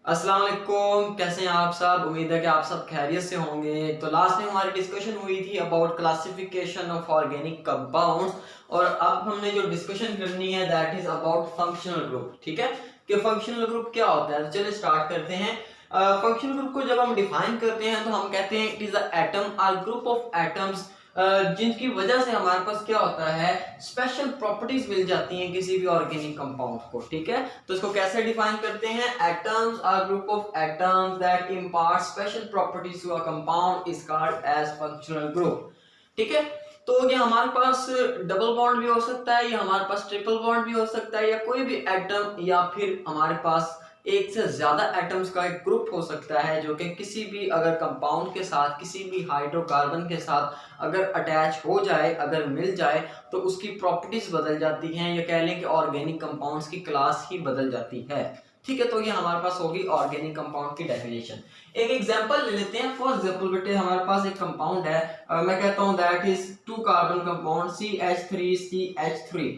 अस्सलाम वालेकुम, कैसे हैं आप सब। उम्मीद है कि आप सब खैरियत से होंगे। तो लास्ट में हमारी डिस्कशन हुई थी about classification of organic compounds और अब हमने जो डिस्कशन करनी है that is about functional group. ठीक है कि फंक्शनल ग्रुप क्या होता है। तो चलिए स्टार्ट करते हैं। फंक्शनल ग्रुप को जब हम डिफाइन करते हैं तो हम कहते हैं it is a atom or group of atoms जिनकी वजह से हमारे पास क्या होता है, स्पेशल प्रॉपर्टीज मिल जाती हैं किसी भी ऑर्गेनिक कंपाउंड को। ठीक है, तो इसको कैसे डिफाइन करते हैं। Atoms or group of atoms that impart special properties to a compound is called as functional group. ठीक है, तो ये हमारे पास डबल बॉन्ड भी हो सकता है, या हमारे पास ट्रिपल बॉन्ड भी हो सकता है, या कोई भी एटम, या फिर हमारे पास एक से ज्यादा एटम्स का एक ग्रुप हो सकता है जो कि किसी भी अगर कंपाउंड के साथ, किसी भी हाइड्रोकार्बन के साथ अगर अटैच हो जाए, अगर मिल जाए, तो उसकी प्रॉपर्टीज बदल जाती हैं, या कह लें कि ऑर्गेनिक कंपाउंड्स की क्लास ही बदल जाती है। ठीक है, तो ये हमारे पास होगी ऑर्गेनिक कंपाउंड की डेफिनेशन। एक एग्जांपल ले लेते हैं। फॉर एग्जांपल बेटे हमारे पास एक कंपाउंड है, मैं कहता हूं that is two carbon compound CH3CH3।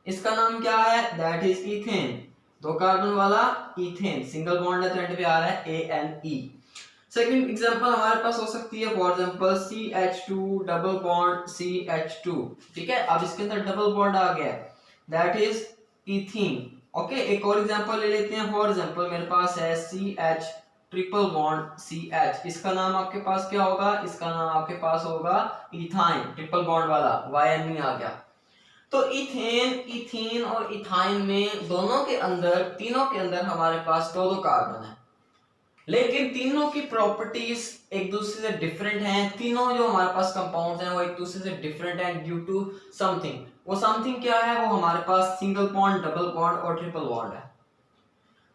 इसका नाम क्या है, दैट इज इथेन। दो कार्बन वाला इथेन, सिंगल बॉन्ड है तो एंड पे आ रहा है ANE। सेकंड एग्जांपल हमारे पास हो सकती है for example CH2 double bond CH2। ठीक है, अब इसके अंदर डबल बॉन्ड आ गया, दैट इज इथीन। ओके, एक और एग्जांपल ले लेते हैं। फॉर एग्जांपल मेरे पास है CH ट्रिपल बॉन्ड CH। इसका नाम आपके पास क्या होगा, इसका नाम आपके पास होगा इथाइन, ट्रिपल बॉन्ड वाला YNE आ गया। तो इथेन, इथीन और इथाइन में दोनों के अंदर, तीनों के अंदर हमारे पास दो दो कार्बन है, लेकिन तीनों की प्रॉपर्टीज एक दूसरे से डिफरेंट हैं। तीनों जो हमारे पास कंपाउंड्स हैं वो एक दूसरे से डिफरेंट हैं ड्यू टू समथिंग। वो समथिंग क्या है, वो हमारे पास सिंगल बॉन्ड, डबल बॉन्ड और ट्रिपल बॉन्ड है।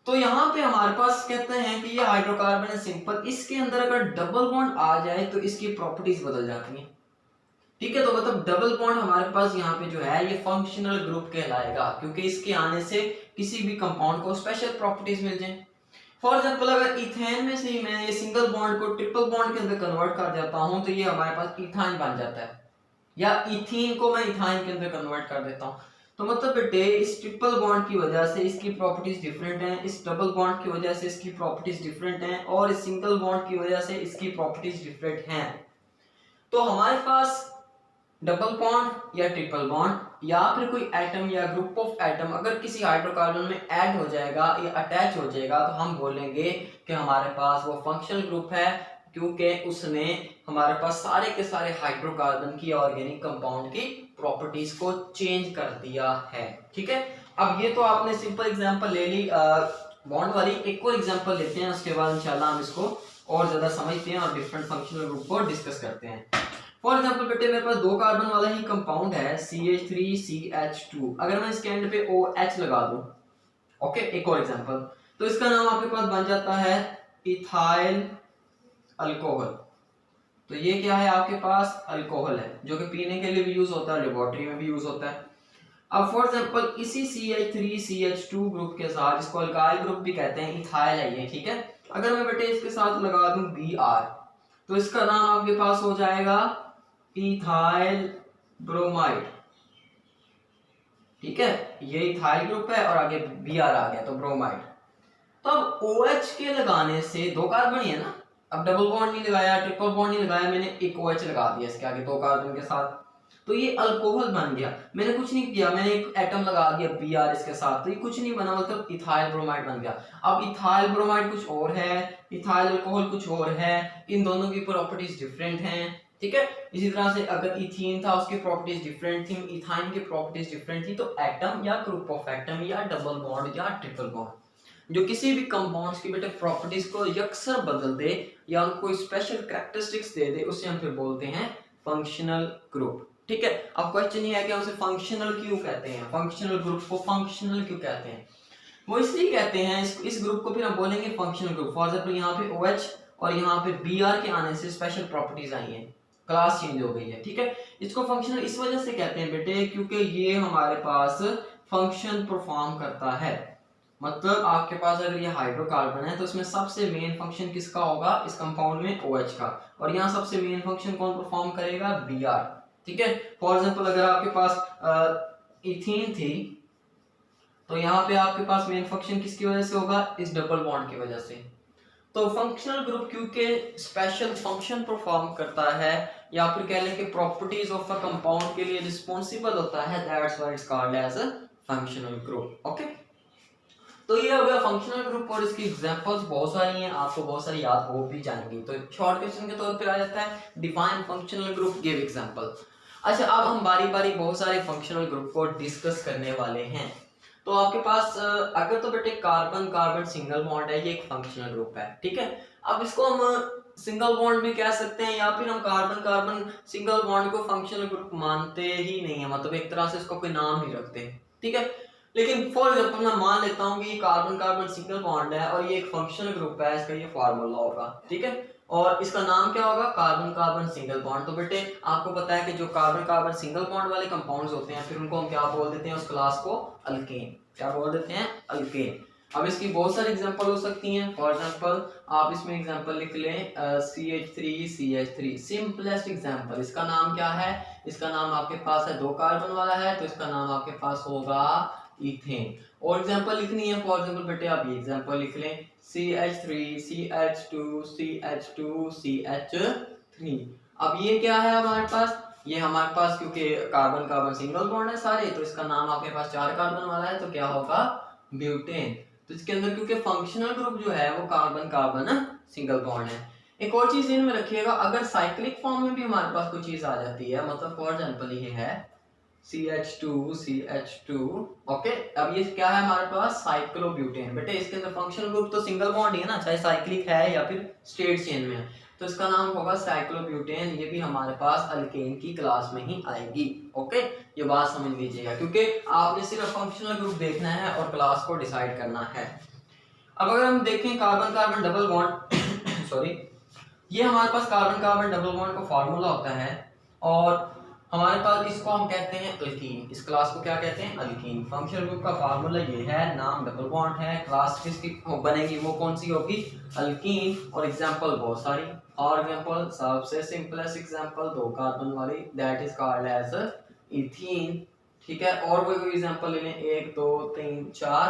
तो यहाँ पे हमारे पास कहते हैं कि ये हाइड्रोकार्बन है सिंपल, इसके अंदर अगर डबल बॉन्ड आ जाए तो इसकी प्रॉपर्टीज बदल जाती हैं। ठीक है, तो मतलब डबल बॉन्ड हमारे पास यहाँ पे जो है ये फंक्शनल ग्रुप कहलाएगा, क्योंकि इसके आने से किसी भी कंपाउंड को स्पेशल प्रॉपर्टीज मिल जाए। फॉर एग्जांपल अगर इथेन में से ही मैं ये सिंगल बॉन्ड को ट्रिपल बॉन्ड के अंदर कन्वर्ट कर जाता हूं तो ये हमारे पास इथाइन बन जाता है, या इथीन को मैं इथाइन के अंदर कन्वर्ट कर देता हूं। तो मतलब बेटे इस ट्रिपल बॉन्ड की वजह से इसकी प्रॉपर्टीज डिफरेंट हैं, इस डबल बॉन्ड की वजह से इसकी प्रॉपर्टीज डिफरेंट हैं, और इस सिंगल बॉन्ड की वजह से इसकी प्रॉपर्टीज डिफरेंट हैं। तो हमारे पास डबल बॉन्ड या ट्रिपल बॉन्ड या फिर कोई एटम या ग्रुप ऑफ एटम अगर किसी हाइड्रोकार्बन में ऐड हो जाएगा या अटैच हो जाएगा तो हम बोलेंगे कि हमारे पास वो फंक्शनल ग्रुप है, क्योंकि उसने हमारे पास सारे के सारे हाइड्रोकार्बन की ऑर्गेनिक कंपाउंड की प्रॉपर्टीज को चेंज कर दिया है। ठीक है, अब ये तो आपने सिंपल एग्जांपल ले ली बॉन्ड वाली। एक और एग्जांपल लेते हैं, उसके बाद इंशाल्लाह हम इसको और ज्यादा समझते हैं और डिफरेंट फंक्शनल ग्रुप को डिस्कस करते हैं। फॉर एग्जाम्पल बेटे मेरे पास दो कार्बन वाला ही कंपाउंड है CH3CH2। अगर मैं इसके एंड पे OH लगा दूं, ओके, एक और एग्जांपल, तो इसका नाम आपके पास बन जाता है इथाइल अल्कोहल। तो ये क्या है, आपके पास अल्कोहल है जो कि पीने के लिए भी यूज होता है, लेबोरेटरी में भी यूज होता है। अब फॉर एग्जांपल इसी CH3CH2 ग्रुप के साथ, इसको अल्काइल ग्रुप भी कहते हैं, इथाइल है ये। ठीक है, अगर मैं बेटे इसके साथ लगा दूं Br, तो इसका नाम आपके पास हो जाएगा इथाइल ब्रोमाइड। ठीक है, ये इथाइल ग्रुप है और आगे Br आ गया तो ब्रोमाइड। तो अब OH के लगाने से दो कार्बन ही है ना, अब डबल बॉन्ड नहीं लगाया, ट्रिपल बॉन्ड नहीं लगाया, मैंने एक OH लगा दिया इसके आगे दो कार्बन के साथ, तो ये अल्कोहल बन गया। मैंने कुछ नहीं किया, मैंने एक एटम लगा दिया Br इसके साथ, तो ये कुछ नहीं बना, मतलब इथाइल ब्रोमाइड बन गया। अब इथाइल ब्रोमाइड कुछ और है, इथाइल अल्कोहल कुछ और है, इन दोनों की प्रॉपर्टीज डिफरेंट हैं। ठीक है, इसी तरह से अगर इथीन था उसकी प्रॉपर्टीज डिफरेंट थी, इथाइन की प्रॉपर्टीज डिफरेंट थी। तो एटम या ग्रुप ऑफ एटम या डबल बॉन्ड या ट्रिपल बॉन्ड जो किसी भी कंपाउंड्स की बेटे प्रॉपर्टीज को यकसर बदल दे या उनको स्पेशल कैरेक्टरिस्टिक्स दे दे, उसे हम फिर बोलते हैं फंक्शनल ग्रुप। ठीक है, अब क्वेश्चन ये है कि उसे फंक्शनल क्यों कहते हैं, फंक्शनल ग्रुप को फंक्शनल क्यों कहते हैं। वो इसलिए कहते हैं, इस ग्रुप को फिर हम बोलेंगे फंक्शनल ग्रुप। फॉर एग्जांपल यहाँ पे OH और यहाँ पे Br के आने से स्पेशल प्रॉपर्टीज आई हैं, क्लास चेंज हो गई है। ठीक है, इसको फंक्शनल इस वजह से कहते हैं बेटे क्योंकि ये हमारे पास फंक्शन परफॉर्म करता है। मतलब आपके पास अगर ये हाइड्रोकार्बन है तो इसमें सबसे मेन फंक्शन किसका होगा, इस कंपाउंड में OH का, और यहाँ सबसे मेन फंक्शन कौन परफॉर्म करेगा, Br। ठीक है, फॉर एग्जांपल अगर आपके पास इथीन थी तो यहाँ पे आपके पास मेन फंक्शन किसकी वजह से होगा, इस डबल बॉन्ड की वजह से। तो फंक्शनल ग्रुप क्योंकि स्पेशल फंक्शन परफॉर्म करता है या फिर कह लें कि प्रॉपर्टीज ऑफ अ कंपाउंड के लिए रिस्पॉन्सिबल होता है, that's why it's called as a functional group. Okay, तो ये हो गया फंक्शनल ग्रुप और इसकी एग्जांपल्स बहुत सारी हैं, आपको बहुत सारी याद हो भी जाएंगी। तो शॉर्ट क्वेश्चन के तौर पे आ जाता है define functional group, give example. अच्छा, अब हम बारी बारी बहुत सारे फंक्शनल ग्रुप को डिस्कस करने वाले हैं। तो आपके पास अगर तो बेटे कार्बन कार्बन सिंगल बॉन्ड है, ये एक फंक्शनल ग्रुप है, ठीक है। अब इसको हम सिंगल बॉन्ड भी कह सकते हैं या फिर हम कार्बन कार्बन सिंगल बॉन्ड को फंक्शनल ग्रुप मानते ही नहीं है, मतलब एक तरह से इसको कोई नाम नहीं रखते, ठीक है। लेकिन फॉर एग्जांपल मैं मान लेता हूँ कि ये कार्बन कार्बन सिंगल बॉन्ड है और ये एक फंक्शनल ग्रुप है, इसका ये फार्मूला होगा, ठीक है। और इसका नाम क्या होगा, कार्बन कार्बन सिंगल बॉन्ड। तो बेटे आपको पता है कि जो कार्बन कार्बन सिंगल बॉन्ड वाले कंपाउंड्स होते हैं फिर उनको हम क्या बोल देते हैं, उस क्लास को अल्केन, क्या बोल देते हैं, अल्केन। अब इसकी बहुत सारी एग्जांपल हो सकती हैं। फॉर एग्जांपल आप इसमें एग्जांपल लिख लें CH3 सिंपलेस्ट एग्जांपल। इसका नाम क्या है, इसका नाम आपके पास है, 2 कार्बन वाला है तो इसका नाम आपके पास होगा इथेन। और एग्जांपल लिखनी है, फॉर एग्जांपल बेटे आप ये एग्जांपल लिख लें CH3 अब ये क्या है हमारे पास, ये हमारे पास क्योंकि कार्बन कार्बन सिंगल बॉन्ड है सारे, तो इसका नाम आपके पास 4 कार्बन वाला है तो क्या होगा, ब्यूटेन। तो इसके अंदर क्योंकि फंक्शनल ग्रुप जो है वो कार्बन कार्बन सिंगल बॉन्ड है। एक और चीज ध्यान में रखिएगा, अगर साइक्लिक फॉर्म में भी हमारे पास कोई चीज आ जाती है, मतलब फॉर एग्जांपल ये है CH2 ओके। अब ये क्या है हमारे पास, साइक्लोब्यूटेन। बेटे इसके अंदर फंक्शनल ग्रुप तो सिंगल बॉन्ड ही है ना, चाहे साइक्लिक है या फिर स्ट्रेट चेन में है, तो इसका नाम होगा साइक्लोब्यूटेन। ये भी हमारे पास अल्केन की क्लास में ही आएगी। ओके, ये बात समझ लीजिएगा क्योंकि आपने सिर्फ फंक्शनल ग्रुप देखना है और क्लास को डिसाइड करना है। अब अगर हम देखें carbon carbon double bond sorry, ये हमारे पास कार्बन कार्बन डबल बॉन्ड का फार्मूला होता है और हमारे पास इसको हम कहते हैं अल्कीन। इस क्लास को क्या कहते हैं, अल्कीन। फंक्शनल ग्रुप का फार्मूला ये है, नाम डबल बॉन्ड है, क्लास किसकी बनेगी, वो कौन सी होगी, अल्कीन। और एग्जांपल बहुत सारी, और एग्जांपल सबसे सिंपलेस्ट एग्जांपल 2 कार्बन वाली, that is called as ethene, ठीक है। और कोई एग्जांपल ले लें, 1 2 3 4।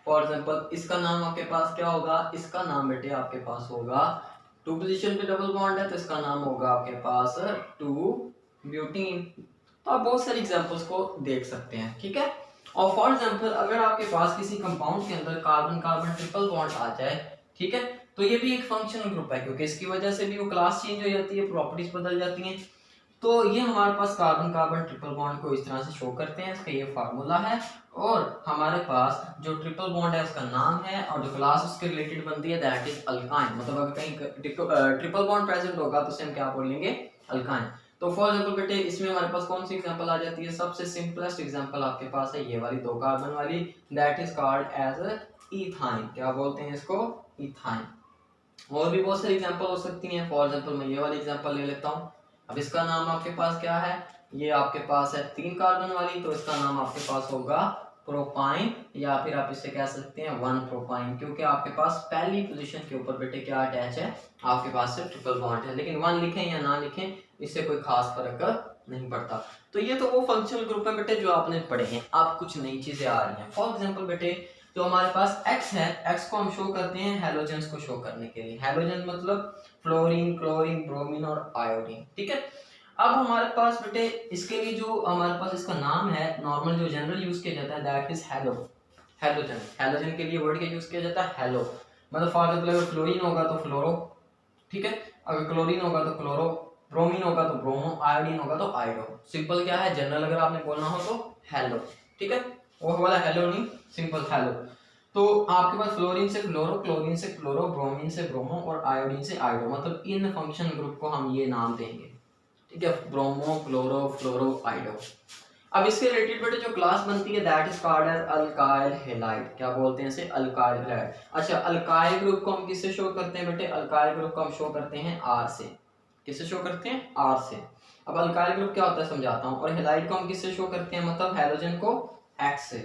फॉर एग्जांपल इसका नाम आपके पास क्या होगा, इसका नाम बेटे आपके पास होगा, 2 पोजीशन पे डबल बॉन्ड है तो इसका नाम होगा आपके पास 2 ब्यूटीन। तो आप बहुत सारी एग्जांपल्स को देख सकते हैं, ठीक है। और फॉर एग्जांपल अगर आपके पास किसी कंपाउंड के अंदर कार्बन कार्बन ट्रिपल बॉन्ड आ जाए, ठीक है, तो ये भी एक फंक्शनल ग्रुप है क्योंकि इसकी वजह से भी वो क्लास चेंज हो जाती है, प्रॉपर्टीज बदल जाती हैं। तो ये हमारे पास कार्बन कार्बन ट्रिपल बॉन्ड को इस तरह से शो करते हैं, इसका ये फार्मूला है। और हमारे पास जो ट्रिपल बॉन्ड है उसका नाम है और जो क्लास उसके रिलेटेड बनती है दैट इज अल्काइन। मतलब अगर कहीं ट्रिपल बॉन्ड प्रेजेंट होगा तो उसे हम क्या बोलेंगे, अल्काइन। तो फॉर एग्जांपल बेटे इसमें हमारे पास कौन सी एग्जांपल आ जाती है, सबसे सिंपलेस्ट एग्जांपल आपके पास है ये वाली 2 कार्बन वाली, that is called as ethyne. क्या बोलते हैं इसको, इथाइन। और भी बहुत सारी एग्जांपल हो सकती हैं। फॉर एग्जांपल मैं ये वाली एग्जांपल ले लेता हूँ। अब इसका नाम आपके पास क्या है, ये आपके पास है 3 कार्बन वाली, तो इसका नाम आपके पास होगा प्रोपाइन, या फिर आप इसे कह सकते हैं 1 प्रोपाइन, क्योंकि आपके पास पहली पोजीशन के ऊपर बेटे क्या अटैच है, आपके पास सिर्फ ट्रिपल बॉन्ड है। लेकिन 1 लिखें या ना लिखें इससे कोई खास फर्क नहीं पड़ता। तो ये तो वो फंक्शनल ग्रुप है बेटे जो आपने पढ़े हैं। अब कुछ नई चीजें आ रही हैं। फॉर एग्जांपल बेटे जो हमारे पास X है, X को हम शो करते हैं हैलोजेंस को शो करने के लिए। हैलोजन मतलब फ्लोरीन, क्लोरीन, ब्रोमीन और आयोडीन, ठीक है। अब हमारे पास बेटे इसके लिए जो हमारे पास इसका नाम है, नॉर्मल जो जनरल यूज किया जाता है that is hello, halogen. Halogen के लिए वर्ड का यूज किया जाता है हेलो। मतलब फॉर एग्जांपल अगर फ्लोरीन होगा तो फ्लोरो, ठीक है, अगर क्लोरीन होगा तो क्लोरो, ब्रोमीन होगा तो ब्रोमो, आयोडीन होगा तो आयोडो। सिंपल क्या है, जनरल अगर आपने बोलना हो तो हेलो, ठीक है। वो वाला हेलो नहीं, सिंपल हेलो। तो आपके पास फ्लोरीन से फ्लोरो, क्लोरीन से क्लोरो, ब्रोमीन से ब्रोमो और आयोडीन से आयोडो, मतलब इन फंक्शन ग्रुप को हम ये नाम देंगे, ठीक है, ब्रोमो, क्लोरो, फ्लोरो, आयोडो। अब इसके रिलेटेड बेटे जो क्लास बनती है that is called as alkyl halide. क्या बोलते हैं इसे, अल्काइल हैलाइड। अच्छा, अल्काइल ग्रुप को हम किससे शो करते हैं बेटे, अल्काइल ग्रुप को हम शो करते हैं आर से। किससे शो करते हैं, आर से। अब अल्काइल ग्रुप क्या होता है समझाता हूँ। और हैलाइड को हम किससे शो करते हैं, मतलब हैलोजन को एक्स से।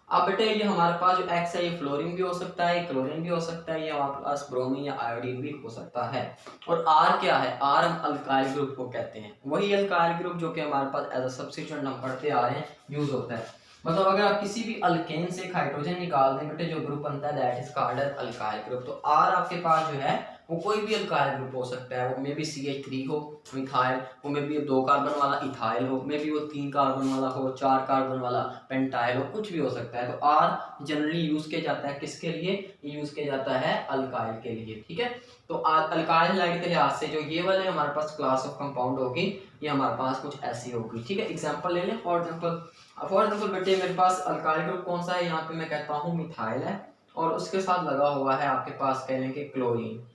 अब बेटे ये हमारे पास जो एक्स है ये फ्लोरीन भी हो सकता है, क्लोरीन भी हो सकता है, ये हमारे पास ब्रोमीन या आयोडीन भी हो सकता है। और आर क्या है, आर हम अल्काइल ग्रुप को कहते हैं। वही अल्काइल ग्रुप जो कि हमारे पास एज अ सब्स्टिट्यूएंट हम पढ़ते आ रहे हैं यूज होता है। मतलब अगर आप किसी भी अल्केन से एक हाइड्रोजन निकाल दें बेटे, जो ग्रुप बनता है that is called as alkyl group. तो आर आपके पास जो है वो कोई भी अल्काइल ग्रुप हो सकता है, वो मे बी CH3 हो मिथाइल, वो मे बी 2 कार्बन वाला इथाइल हो, मे बी वो 3 कार्बन वाला हो, 4 कार्बन वाला पेंटाइल हो, कुछ भी हो सकता है। तो आर जनरली यूज किया जाता है किसके लिए, यूज किया जाता है अल्काइल के लिए, ठीक है। तो अल्काइल हैलाइड के लिहाज से जो ये वाले हमारे पास क्लास ऑफ कंपाउंड होगी, ये हमारे पास कुछ ऐसी होगी, ठीक है। एग्जांपल ले लें, फॉर एग्जांपल बेटे मेरे पास अल्काइल ग्रुप कौन सा है, यहाँ पे मैं कहता हूँ मिथाइल है, और उसके साथ लगा हुआ है आपके पास कह लें कि क्लोरीन,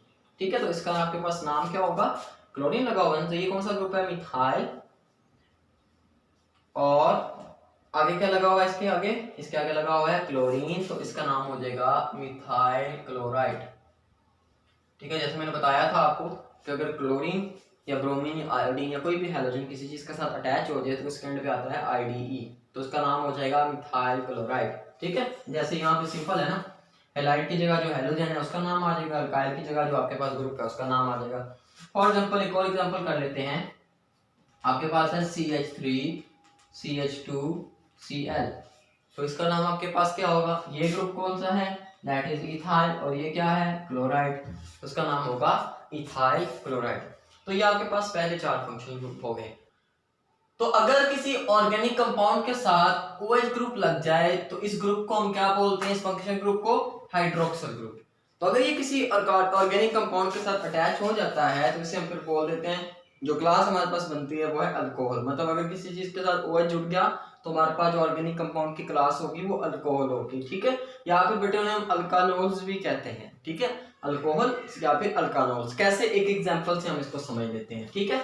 ठीक है। तो इसका आपके पास नाम क्या होगा, क्लोरीन लगा हुआ है। तो ये कौन सा ग्रुप है, मिथाइल, और आगे क्या लगा हुआ है, इसके आगे लगा हुआ है क्लोरीन, तो इसका नाम हो जाएगा मिथाइल क्लोराइड, ठीक है। जैसे मैंने बताया था आपको कि अगर क्लोरीन या ब्रोमीन या आयोडीन या कोई भी हैलोजन किसी चीज के साथ अटैच हो जाए तो उसके एंड पे आता है IDE, तो उसका नाम हो जाएगा मिथाइल क्लोराइड, ठीक है। जैसे यहाँ पे सिंपल है ना, हैलाइड की जगह जो हैलोजन है उसका नाम आ जाएगा, अल्काइल की जगह जो आपके पास ग्रुप है उसका नाम आ जाएगा। फॉर एग्जांपल एक और एग्जांपल कर लेते हैं, आपके पास है CH3 CH2 Cl, तो इसका नाम आपके पास क्या होगा, ये ग्रुप कौन सा है, दैट इज इथाइल, और ये क्या है क्लोराइड, तो उसका नाम होगा इथाइल क्लोराइड। तो ये आपके पास पहले 4 फंक्शनल ग्रुप हो गए। तो अगर किसी ऑर्गेनिक कंपाउंड के साथ OH ग्रुप लग जाए तो इस ग्रुप को हम क्या बोलते हैं, इस फंक्शनल ग्रुप को हाइड्रोक्सिल ग्रुप। तो अगर ये किसी ऑर्गेनिक कंपाउंड के साथ अटैच हो जाता है तो इसे हम फिर बोल देते हैं, जो क्लास हमारे पास बनती है वो है अल्कोहल। मतलब अगर किसी चीज के साथ OH जुड़ गया तो हमारे पास जो ऑर्गेनिक कंपाउंड की क्लास होगी वो अल्कोहल होगी, ठीक है। यहाँ पे बेटे उन्हें हम अल्कानोल्स भी कहते हैं, ठीक है, अल्कोहल या फिर अल्कानोल्स। कैसे, एक एग्जांपल से हम इसको समझ लेते हैं, ठीक है।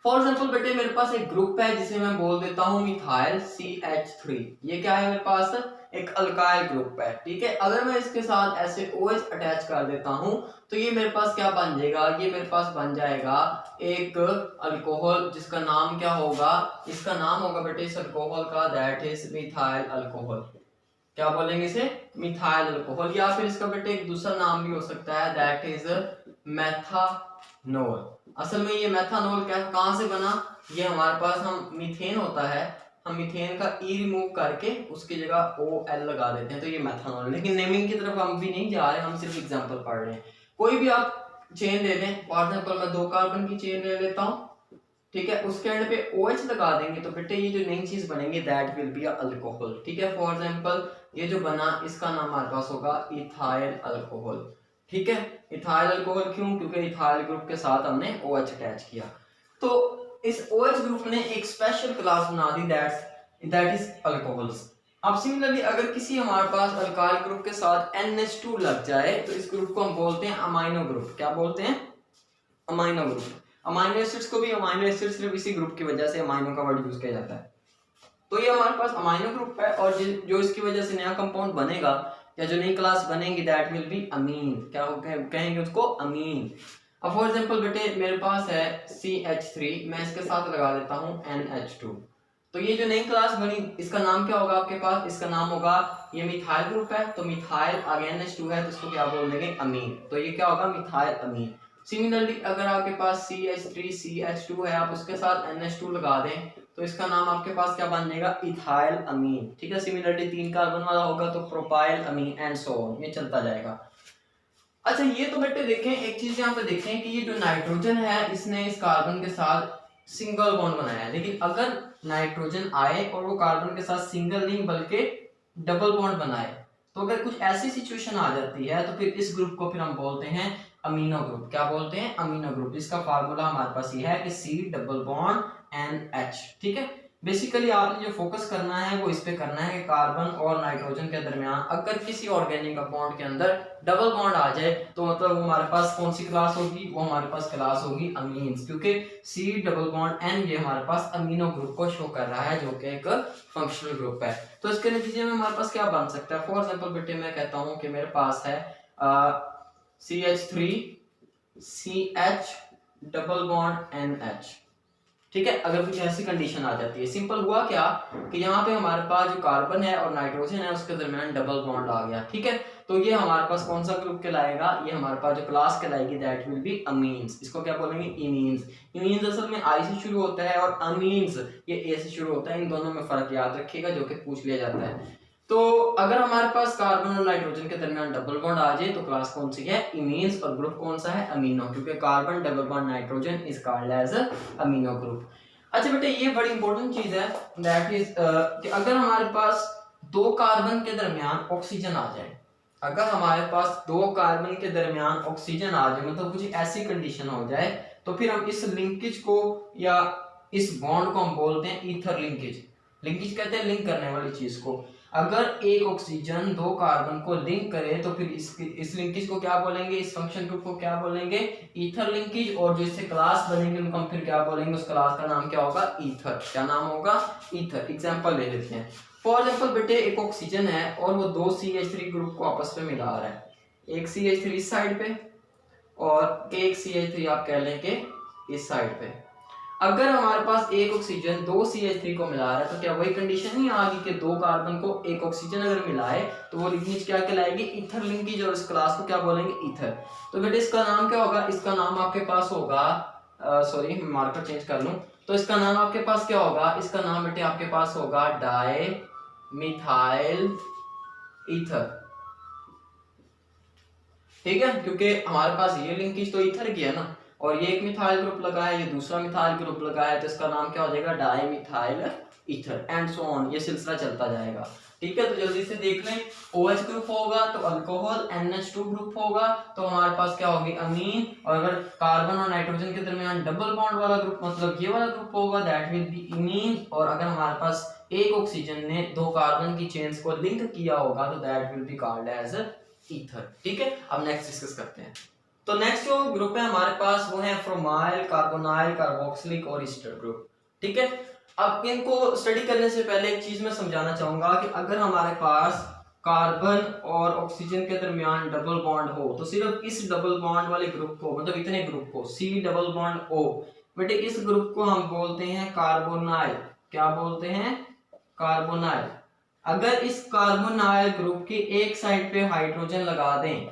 फॉर एग्जाम्पल बेटे मेरे पास एक ग्रुप है जिसे मैं बोल देता हूँ मिथाइल CH3, ये क्या है मेरे पास, एक अल्काइल ग्रुप है, ठीक है। अगर मैं इसके साथ ऐसे OH अटैच कर देता हूँ तो ये मेरे पास क्या बन जाएगा, ये मेरे पास बन जाएगा एक अल्कोहल, जिसका नाम क्या होगा, इसका नाम होगा बेटे इस अल्कोहल का दैट इज मिथाइल अल्कोहल। क्या बोलेंगे इसे, मिथाइल अल्कोहल, या फिर इसका बेटे एक दूसरा नाम भी हो सकता है दैट इज मेथानोल। असल में ये मेथानोल कहाँ से बना, ये हमारे पास हम मीथेन होता है, हम मीथेन का ई रिमूव करके उसकी जगह OL लगा देते हैं तो ये मेथानोल। लेकिन नेमिंग की तरफ हम भी नहीं जा रहे, हम सिर्फ एग्जांपल पढ़ रहे हैं। कोई भी आप चेन ले लें, फॉर एग्जांपल मैं 2 कार्बन की चेन ले लेता हूँ, ठीक है, उसके एंड पे OH लगा देंगे तो बेटे ये जो नई चीज बनेगी दैट विल बी अल्कोहल, ठीक है। फॉर एग्जांपल ये जो बना इसका नाम हमारे पास होगा इथाइल अल्कोहल, ठीक है। इथाइल अल्कोहल क्यों, क्योंकि इथाइल ग्रुप के साथ हमने OH अटैच किया। तो इस OH ग्रुप ने एक स्पेशल क्लास बना दी दैट इज अल्कोहल्स। अब सिमिलरली अगर किसी हमारे पास अल्काइल ग्रुप के साथ NH2 लग जाए तो इस ग्रुप को हम बोलते हैं अमाइनो ग्रुप। क्या बोलते हैं, अमाइनो ग्रुप। अमाइनो एसिड्स को भी अमाइनो एसिड सिर्फ इसी ग्रुप की वजह से अमाइनो का वर्ड यूज किया जाता है। तो ये हमारे पास अमाइनो ग्रुप है, और जो इसकी वजह से नया कंपाउंड बनेगा या जो नई क्लास बनेगी दैट विल बी अमीन। क्या कहेंगे उसको, अमीन। अब फॉर एग्जांपल बेटे मेरे पास है CH3, मैं इसके साथ लगा देता हूँ NH2, तो ये जो नई क्लास बनी इसका नाम क्या होगा आपके पास, इसका नाम होगा, ये मिथाइल ग्रुप है तो मिथाइल आगे NH2 है तो इसको क्या बोल देंगे, अमीन। तो ये क्या होगा, मिथाइल अमीन। सिमिलरली अगर आपके पास CH3 CH2 है, आप उसके साथ NH2 लगा दें तो इसका नाम आपके पास क्या बन जाएगा, इथाइल अमीन, ठीक है। सिमिलरली 3 कार्बन वाला होगा तो propyl amine and so on, ये चलता जाएगा। अच्छा ये तो बेटे देखें, एक चीज यहाँ पे देखें कि ये जो नाइट्रोजन है इसने इस कार्बन के साथ सिंगल बॉन्ड बनाया है, लेकिन अगर नाइट्रोजन आए और वो कार्बन के साथ सिंगल नहीं बल्कि डबल बॉन्ड बनाए, तो अगर कुछ ऐसी सिचुएशन आ जाती है तो फिर इस ग्रुप को फिर हम बोलते हैं अमीनो ग्रुप। क्या बोलते हैं, अमीनो ग्रुप, जिसका फार्मूला हमारे पास ये है कि C डबल बॉन्ड NH, ठीक है। बेसिकली आपने जो फोकस करना है वो इस पे करना है कि कार्बन और नाइट्रोजन के दरमियान अगर किसी ऑर्गेनिक कंपाउंड के अंदर डबल बॉन्ड आ जाए तो मतलब वो हमारे पास कौन सी क्लास होगी, वो हमारे पास क्लास होगी अमीन्स, क्योंकि C डबल बॉन्ड N ये हमारे पास अमीनो ग्रुप को शो कर रहा है जो कि एक फंक्शनल ग्रुप है। तो इसके नतीजे में हमारे पास क्या बन सकता है, फॉर एग्जांपल बेटे मैं कहता हूँ कि मेरे पास है CH3 CH double bond NH, ठीक है। अगर कुछ ऐसी कंडीशन आ जाती है, सिंपल हुआ क्या कि यहाँ पे हमारे पास जो कार्बन है और नाइट्रोजन है उसके दरमियान डबल बॉन्ड आ गया, ठीक है। तो ये हमारे पास कौन सा ग्रुप कहलाएगा, ये हमारे पास जो क्लास कहलाएगी दैट विल बी अमीन्स। इसको क्या बोलेंगे, इमीन्स। इमीन्स असल में आई से शुरू होता है और अमीन्स ये ए से शुरू होता है। इन दोनों में फर्क याद रखिएगा जो कि पूछ लिया जाता है। तो अगर हमारे पास कार्बन और नाइट्रोजन के दरमियान डबल बॉन्ड आ जाए तो क्लास कौन सी है, इमीन्स, और ग्रुप कौन सा है, अमीनो, क्योंकि carbon double bond nitrogen is called as amino group. अच्छा बेटे ये बड़ी इंपॉर्टेंट चीज है दैट इज कि अगर हमारे पास दो कार्बन के दरमियान ऑक्सीजन आ जाए, अगर हमारे पास दो कार्बन के दरमियान ऑक्सीजन आ जाए, मतलब कुछ ऐसी कंडीशन हो जाए, तो फिर हम इस लिंकेज को या इस बॉन्ड को हम बोलते हैं ईथर लिंकेज। लिंकेज कहते हैं लिंक करने वाली चीज को। अगर एक ऑक्सीजन दो कार्बन को लिंक करे तो फिर इस लिंकेज को क्या बोलेंगे, इस फंक्शन ग्रुप को क्या बोलेंगे, ईथर लिंकेज। और जो इससे क्लास बनेंगे उनको हम फिर क्या बोलेंगे, उस क्लास का नाम क्या होगा, ईथर। क्या नाम होगा, ईथर। एग्जांपल ले लेते हैं। फॉर एग्जांपल बेटे एक ऑक्सीजन है और वो दो CH3 ग्रुप को आपस में मिला रहा है, एक CH3 इस साइड पे और एक CH3 आप कह लें कि इस साइड पे। अगर हमारे पास एक ऑक्सीजन दो CH3 को मिला रहा है तो क्या वही कंडीशन नहीं आ गई कि दो कार्बन को एक ऑक्सीजन अगर मिलाए तो वो लिंकेज क्या कहलाएगी, ईथर लिंकेज, और इस क्लास को क्या बोलेंगे, ईथर। तो बेटे इसका नाम क्या होगा, इसका नाम आपके पास होगा, सॉरी मार्कर चेंज कर लूं, तो इसका नाम आपके पास क्या होगा, इसका नाम बेटे आपके पास होगा डाई मिथाइल ईथर। ठीक है, क्योंकि हमारे पास ये लिंकेज तो ईथर की है ना, और ये एक मिथाइल ग्रुप लगा है, ये दूसरा मिथाइल ग्रुप लगा है, तो इसका नाम क्या हो जाएगा, di methyl ether, and so on, ये सिलसिला चलता जाएगा। ठीक है, तो जल्दी से देख लें, OH ग्रुप होगा तो अल्कोहल, NH2 ग्रुप होगा तो हमारे पास क्या होगी, अमीन। और अगर कार्बन और नाइट्रोजन के दरमियान डबल बॉन्ड वाला ग्रुप मतलब ये वाला ग्रुप होगा दैट विल बी इमीन। और अगर हमारे पास एक ऑक्सीजन ने दो कार्बन की चेन्स को लिंक किया होगा तो that will be called as ether. ठीक है, अब नेक्स्ट डिस्कस करते हैं। तो नेक्स्ट जो ग्रुप है हमारे पास वो है फ्रोमाइल, कार्बोनाइल, कार्बोक्सिलिक और ईस्टर ग्रुप। ठीक है, अब इनको स्टडी करने से पहले एक चीज मैं समझाना चाहूंगा कि अगर हमारे पास कार्बन और ऑक्सीजन के दरमियान डबल बॉन्ड हो तो सिर्फ इस डबल बॉन्ड वाले ग्रुप को, मतलब इतने ग्रुप को, C डबल बॉन्ड O, बेटे इस ग्रुप को हम बोलते हैं कार्बोनाइल। क्या बोलते हैं, कार्बोनाइल। अगर इस कार्बोनाइल ग्रुप की एक साइड पे हाइड्रोजन लगा दें,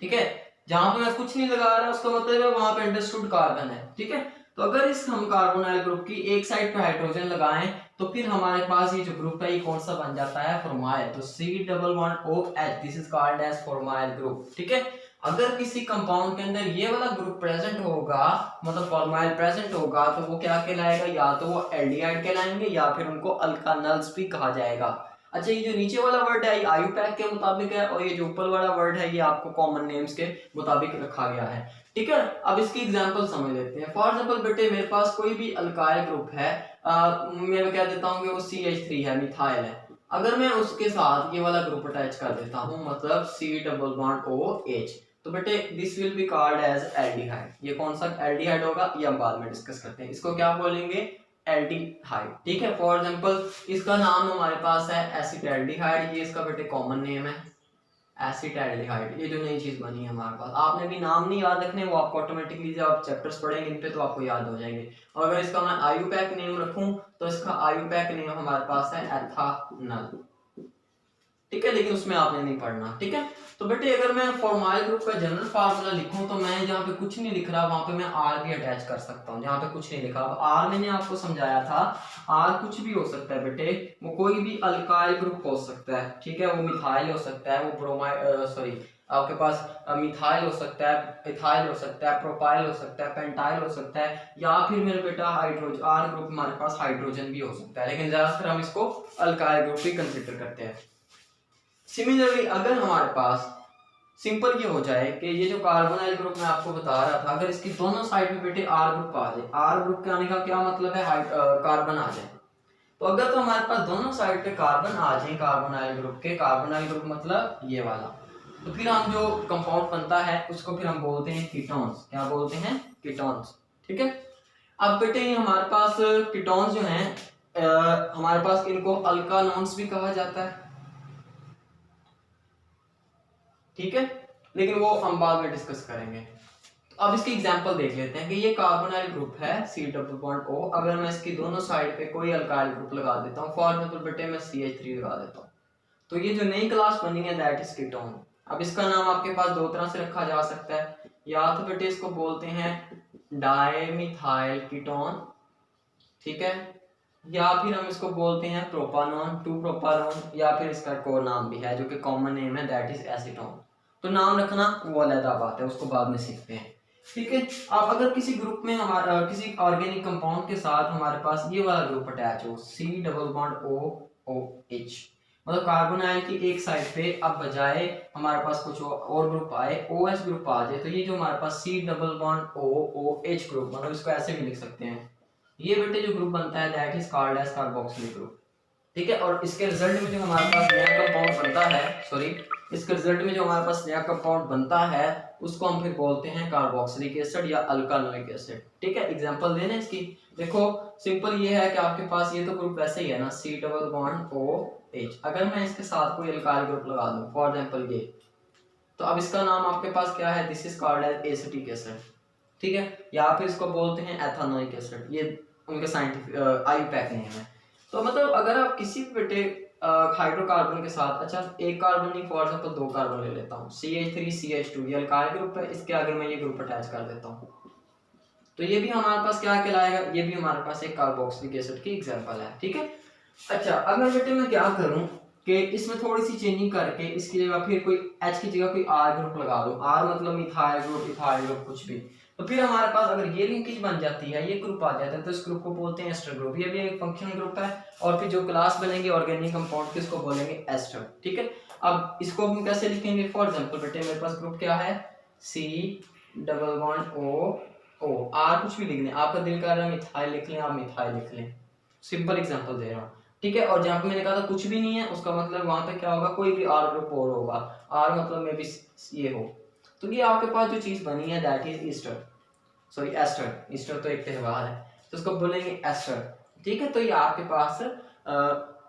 ठीक है, जहां पे मैं कुछ नहीं लगा रहा उसका मतलब है वहां पे अंडरस्टूड कार्बन है। ठीक है, तो अगर इस हम कार्बोनाइल ग्रुप की एक साइड पे हाइड्रोजन लगाएं तो फिर हमारे पास ये जो ग्रुप है ये कौन सा बन जाता है, फॉर्माइल। तो C double bond OH, this is called as formyl group. ठीक है, अगर किसी कंपाउंड के अंदर ये वाला ग्रुप प्रेजेंट होगा, मतलब फॉर्माइल प्रेजेंट होगा, तो वो क्या कहलाएगा, या तो वो एल्डिहाइड कहलाएंगे या फिर उनको अल्कानल्स भी कहा जाएगा। अच्छा, ये जो नीचे वाला वर्ड है ये आयुपैक के मुताबिक है और ये जो ऊपर वाला वर्ड है ये आपको कॉमन नेम्स के मुताबिक रखा गया है। ठीक है, अब इसकी एग्जांपल समझ लेते हैं। फॉर एग्जांपल बेटे मेरे पास कोई भी अल्काइल ग्रुप है, मैं कह देता हूँ कि वो CH3 है, मिथाइल है। अगर मैं उसके साथ ये वाला ग्रुप अटैच कर देता हूँ, मतलब C डबल बॉन्ड OH, तो बेटे this will be called as aldehyde. ये कौन सा एल्डिहाइड होगा ये हम बाद में डिस्कस करते हैं। इसको क्या बोलेंगे, एल्डिहाइड। ठीक है, फॉर एग्जांपल इसका नाम हमारे पास है एसिटाल्डिहाइड, ये इसका बेटे कॉमन नेम है एसिटाल्डिहाइड। ये जो नई चीज बनी है हमारे पास, आपने भी नाम नहीं याद रखने, वो आपको ऑटोमेटिकली जब आप चैप्टर्स पढ़ेंगे इन पे तो आपको याद हो जाएंगे। और अगर इसका मैं आयुपैक नेम रखूं तो इसका आयुपैक नेम हमारे पास है एथानल। ठीक है, लेकिन उसमें आपने नहीं पढ़ना। ठीक है, तो बेटे अगर मैं फॉर्माइल ग्रुप का जनरल फार्मूला लिखूं तो मैं जहाँ पे कुछ नहीं लिख रहा वहां पे मैं R भी अटैच कर सकता हूँ, जहाँ पे कुछ नहीं लिखा। अब R मैंने आपको समझाया था, R कुछ भी हो सकता है बेटे, वो कोई भी अल्काइल ग्रुप हो सकता है। ठीक है, वो मिथाइल हो सकता है, वो ब्रोमाइल सॉरी आपके पास मिथाइल हो सकता है, इथाइल हो सकता है, प्रोपाइल हो सकता है, पेंटाइल हो सकता है, या फिर मेरे बेटा हाइड्रोजन, R ग्रुप हमारे पास हाइड्रोजन भी हो सकता है, लेकिन ज्यादातर हम इसको अल्काइल ग्रुप ही कंसिडर करते हैं। सिमिलरली अगर हमारे पास सिंपल ये हो जाए कि ये जो कार्बोनाइल ग्रुप मैं आपको बता रहा था, अगर इसकी दोनों साइड में बेटे R ग्रुप आ जाए, R ग्रुप के आने का क्या मतलब है, कार्बन आ जाए। तो अगर तो हमारे पास दोनों साइड पे कार्बन आ जाए कार्बोनाइल ग्रुप के, कार्बोनाइल ग्रुप मतलब ये वाला, तो फिर हम जो कंपाउंड बनता है उसको फिर हम बोलते हैं कीटोन्स। क्या बोलते हैं, कीटोन्स। ठीक है, अब बेटे हमारे पास कीटोन्स जो हैं हमारे पास इनको अल्कानोन्स भी कहा जाता है। ठीक है, लेकिन वो हम बाद में डिस्कस करेंगे। तो अब इसकी एग्जांपल देख लेते हैं कि ये कार्बोनाइल ग्रुप है C डबल बॉन्ड O, अगर मैं इसकी दोनों साइड पे कोई अल्काइल ग्रुप लगा देता हूँ, फॉर एग्जांपल बेटे मैं CH3 लगा देता हूँ, तो ये जो नई क्लास बनी है दैट इज कीटोन। अब इसका नाम आपके पास दो तरह से रखा जा सकता है, या तो बेटे इसको बोलते हैं डायमिथाइल कीटोन, ठीक है, या फिर हम इसको बोलते हैं प्रोपानॉन, 2 प्रोपानॉन, या फिर इसका एक और नाम भी है जो कि कॉमन नेम है, दैट इज एसीटोन। तो नाम रखना वो अलग बात है, उसको बाद में सीखते हैं, ठीक है। अब अगर किसी ग्रुप में हमारा किसी ऑर्गेनिक कंपाउंड के साथ हमारे पास ये वाला ग्रुप अटैच हो, C डबल बॉन्ड OH, मतलब कार्बन आयन की एक साइड पे अब बजाय हमारे पास कुछ और ग्रुप आए, OH ग्रुप आ जाए, तो ये जो हमारे पास C double bond OH group, मतलब इसको ऐसे भी लिख सकते हैं, ये बेटे जो ग्रुप बनता है that is called as carboxylic group, ठीक है। और इसके रिजल्ट में जो हमारे पास नया कंपाउंड बनता है, सॉरी, इसके रिजल्ट में जो हमारे पास नया कंपाउंड बनता है उसको हम फिर बोलते हैं कार्बोक्सिलिक एसिड या अल्कानोइक एसिड, ठीक है। एग्जांपल देना इसकी, देखो सिंपल ये है कि आपके पास ये तो ग्रुप वैसे ही है ना, C डबल बॉन्ड OH, अगर मैं इसके साथ कोई अल्काइल ग्रुप लगा दूं, फॉर एग्जांपल ये, तो अब इसका नाम आपके पास क्या है, this is called as acetic acid, ठीक है, या फिर इसको बोलते हैं एथानोइक एसिड, ये उनका साइंटिफिक IUPAC नेम है। तो मतलब अगर आप किसी भी बेटे हाइड्रोकार्बन के साथ, अच्छा एक कार्बन नहीं, फॉर एग्जांपल दो कार्बन ले लेता हूँ, CH3CH2, ये अल्काइल ग्रुप है, इसके आगे मैं ये ग्रुप अटैच कर देता हूँ, तो ये भी हमारे पास क्या कहलाएगा, ये भी हमारे पास एक कार्बोक्सिलिक एसिड की एग्जांपल है, ठीक है। अच्छा अगर बेटे मैं क्या करूं कि इसमें थोड़ी सी चेंजिंग करके इसकी जगह फिर कोई H की जगह कोई R ग्रुप लगा दूं, R मतलब मिथाइल ग्रुप, इथाइल ग्रुप, कुछ भी, तो फिर हमारे पास अगर ये लिंकेज बन जाती है, ये ग्रुप आ जाता है, तो इस ग्रुप को बोलते हैं एस्टर ग्रुप, ये भी एक फंक्शनल ग्रुप है, और फिर जो क्लास बनेंगे ऑर्गेनिक कंपाउंड की उसको बोलेंगे एस्टर, ठीक है। अब इसको हम कैसे लिखेंगे, फॉर एग्जांपल बेटे मेरे पास ग्रुप क्या है, C double bond O, R कुछ भी लिख लें, आपका दिल कर रहा है मिथाइल लिख लें, आप मिथाइल लिख लें, सिंपल एग्जांपल दे रहा हूँ, ठीक है। और जहाँ पे मैंने कहा था कुछ भी नहीं है, उसका मतलब वहां पे क्या होगा, कोई भी R ग्रुप और होगा, R मतलब में भी ये हो, तो ये आपके पास जो चीज बनी है that is Easter, sorry ester, Easter तो एक त्योहार है, तो उसको बोलेंगे एस्टर, ठीक है। तो ये आपके पास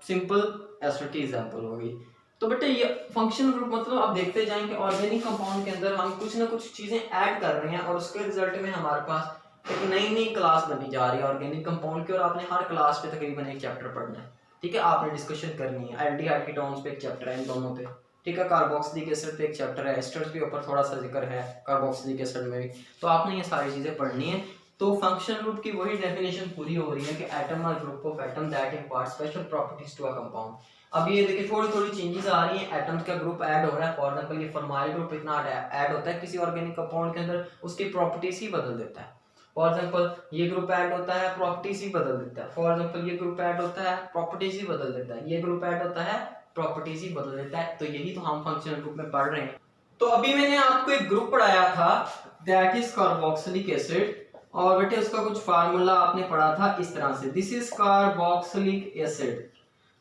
सिंपल एस्टर की एग्जांपल होगी। तो बेटे ये फंक्शनल ग्रुप मतलब आप देखते जाएंगे ऑर्गेनिक कंपाउंड के अंदर हम कुछ ना कुछ चीजें ऐड कर रहे हैं, और उसके रिजल्ट में हमारे पास एक नई नई क्लास बनी जा रही है ऑर्गेनिक कंपाउंड की, और आपने हर क्लास पे तकरीबन एक चैप्टर पढ़ना है, ठीक है, आपने डिस्कशन करनी है, एल्डिहाइड कीटोन्स पे एक चैप्टर है इन दोनों पे, ठीक है, कार्बोक्सिलिक एसिड पे एक चैप्टर है, एस्टर्स के ऊपर थोड़ा सा जिक्र है कार्बोक्सिलिक एसिड में भी, तो आपने ये सारी चीजें पढ़नी है। तो फंक्शनल ग्रुप की वही डेफिनेशन पूरी हो रही है कि atom or group of atom that impart special properties to a compound. अब ये देखिए थोड़ी थोड़ी चेंजेस आ रही हैं, एटम्स का ग्रुप ऐड हो रहा है, फॉर एग्जांपल ये फॉर्माइल ग्रुप इतना ऐड होता है किसी ऑर्गेनिक कंपाउंड के अंदर, उसकी प्रॉपर्टीज ही बदल देता है, फॉर एग्जांपल ये ग्रुप ऐड होता है प्रॉपर्टीज ही बदल देता है, फॉर एग्जांपल ये ग्रुप ऐड होता है प्रॉपर्टीज ही बदल देता है, ये ग्रुप ऐड होता है प्रॉपर्टीज ही बदल देता है, तो यही तो हम फंक्शनल ग्रुप में पढ़ रहे हैं। तो अभी मैंने आपको एक ग्रुप पढ़ाया था दैट इज कार्बोक्सिलिक एसिड, और बेटे उसका कुछ फार्मूला आपने पढ़ा था इस तरह से, दिस इज कार्बोक्सिलिक एसिड।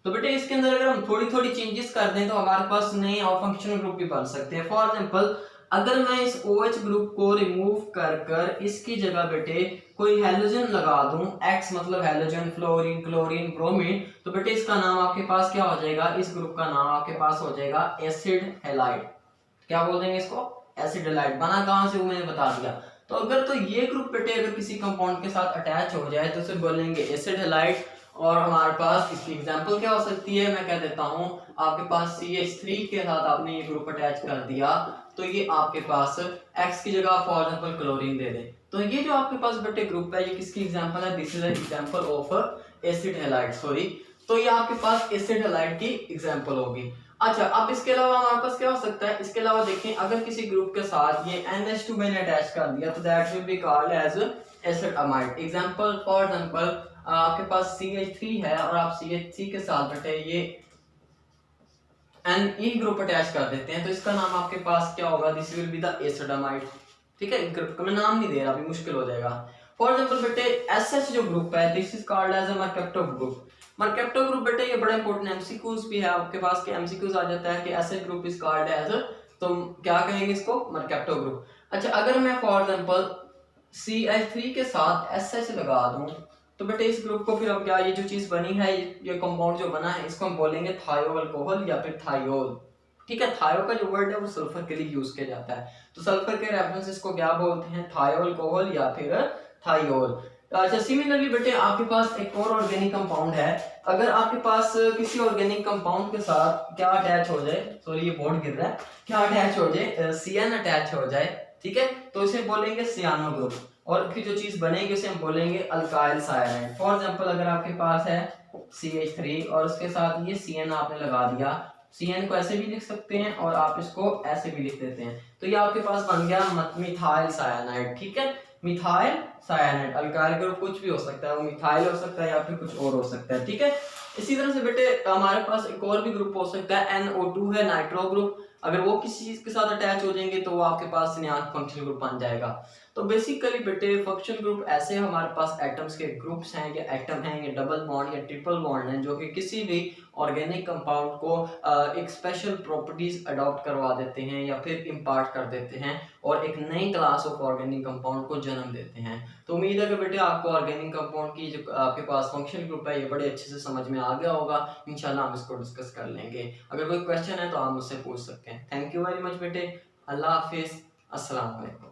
तो बेटे इसके अंदर अगर हम थोड़ी थोड़ी चेंजेस कर दें तो हमारे पास नए और फंक्शनल ग्रुप भी बन सकते हैं। फॉर एग्जांपल अगर मैं इस OH ग्रुप को रिमूव कर कर इसकी जगह बेटे कोई हेलोजन लगा दूं, X मतलब हेलोजन, फ्लोरीन, क्लोरीन, ब्रोमीन, तो बेटे इसका नाम आपके पास क्या हो जाएगा, इस ग्रुप का नाम आपके पास हो जाएगा एसिड हैलाइड। क्या बोल देंगे इसको, एसिड हैलाइड। बना कहां से वो मैंने बता दिया। तो अगर तो ये ग्रुप बेटे अगर किसी कंपाउंड के साथ अटैच हो जाए तो उसे बोलेंगे एसिड हैलाइड, और हमारे पास इसकी एग्जांपल क्या हो सकती है, मैं कह देता हूं आपके पास CH3 के साथ आपने ये ग्रुप अटैच कर दिया, तो ये आपके पास X की जगह फॉर एग्जांपल क्लोरीन दे दे, तो ये जो आपके पास बेटे ग्रुप है ये किसकी एग्जांपल है, this is an example of acid halide, sorry, तो ये आपके पास एसिड हैलाइड की एग्जांपल होगी। अच्छा अब इसके अलावा हमारे पास क्या हो सकता है, इसके अलावा देखें अगर किसी ग्रुप के साथ ये NH2 मैंने अटैच कर दिया तो that will be called as acid amide. Example for example आपके पास CH3 है और आप CH3 के साथ बेटे ये Ne ग्रुप अटैच कर देते हैं, तो इसका नाम आपके पास क्या होगा, this will be the acid amide, ठीक है। ग्रुप का मैं नाम नहीं दे रहा, अभी मुश्किल हो जाएगा। फॉर एग्जांपल बेटे SH जो ग्रुप है this is called as a mercapto group. Mercapto group बेटे ये बड़ा इंपॉर्टेंट MCQs भी है आपके पास के MCQs आ जाता है कि SH group is called as, तो क्या कहेंगे इसको, मर्केप्टो ग्रुप। अच्छा अगर मैं फॉर एग्जांपल CH3 के साथ SH लगा दूं तो बेटे इस ग्रुप को फिर अब क्या, ये जो चीज बनी है ये कंपाउंड जो बना है इसको हम बोलेंगे थायो अल्कोहल या फिर थायोल, ठीक है। थायो का जो वर्ड है वो सल्फर के लिए यूज किया जाता है, तो सल्फर के रेफरेंस इसको क्या बोलते हैं, थायो अल्कोहल या फिर थायोल। अच्छा, सिमिलरली बेटे आपके पास एक और ऑर्गेनिक कंपाउंड है। अगर आपके पास किसी ऑर्गेनिक कंपाउंड के साथ क्या अटैच हो जाए, सॉरी ये बोर्ड गिर रहा है, क्या अटैच हो जाए, सीएन अटैच हो जाए, ठीक है, तो इसे बोलेंगे सियानो ग्रुप, और फिर जो चीज बनेगी उसे हम बोलेंगे अल्काइल साइनाइड। फॉर एग्जांपल अगर आपके पास है CH3 और उसके साथ ये CN आपने लगा दिया, CN को ऐसे भी लिख सकते हैं और आप इसको ऐसे भी लिख देते हैं, तो ये आपके पास बन गया मिथाइल साइनाइड, ठीक है, मिथाइल साइनाइड। अल्काइल ग्रुप कुछ भी हो सकता है, वो मिथाइल हो सकता है या फिर कुछ और हो सकता है, ठीक है। इसी तरह से बेटे हमारे पास एक और भी ग्रुप हो सकता है, NO2 है, नाइट्रो ग्रुप। अगर वो किसी चीज के साथ अटैच हो जाएंगे तो वो आपके पास नियान फंक्शनल ग्रुप बन जाएगा। तो बेसिकली बेटे फंक्शनल ग्रुप ऐसे हमारे पास एटम्स के ग्रुप्स हैं, या एटम हैं, या डबल बॉन्ड या ट्रिपल बॉन्ड हैं, जो कि किसी भी ऑर्गेनिक कंपाउंड को एक स्पेशल प्रॉपर्टीज अडॉप्ट करवा देते हैं या फिर इम्पार्ट कर देते हैं और एक नई क्लास ऑफ ऑर्गेनिक कंपाउंड को जन्म देते हैं। तो उम्मीद है कि बेटे आपको ऑर्गेनिक कंपाउंड की जो आपके पास फंक्शनल ग्रुप है ये बड़े अच्छे से समझ में आ गया होगा। इंशाल्लाह हम इसको डिस्कस कर लेंगे। अगर कोई क्वेश्चन है तो आप मुझसे पूछ सकते हैं। थैंक यू वेरी मच बेटे। अल्लाह हाफिज। अस्सलाम वालेकुम।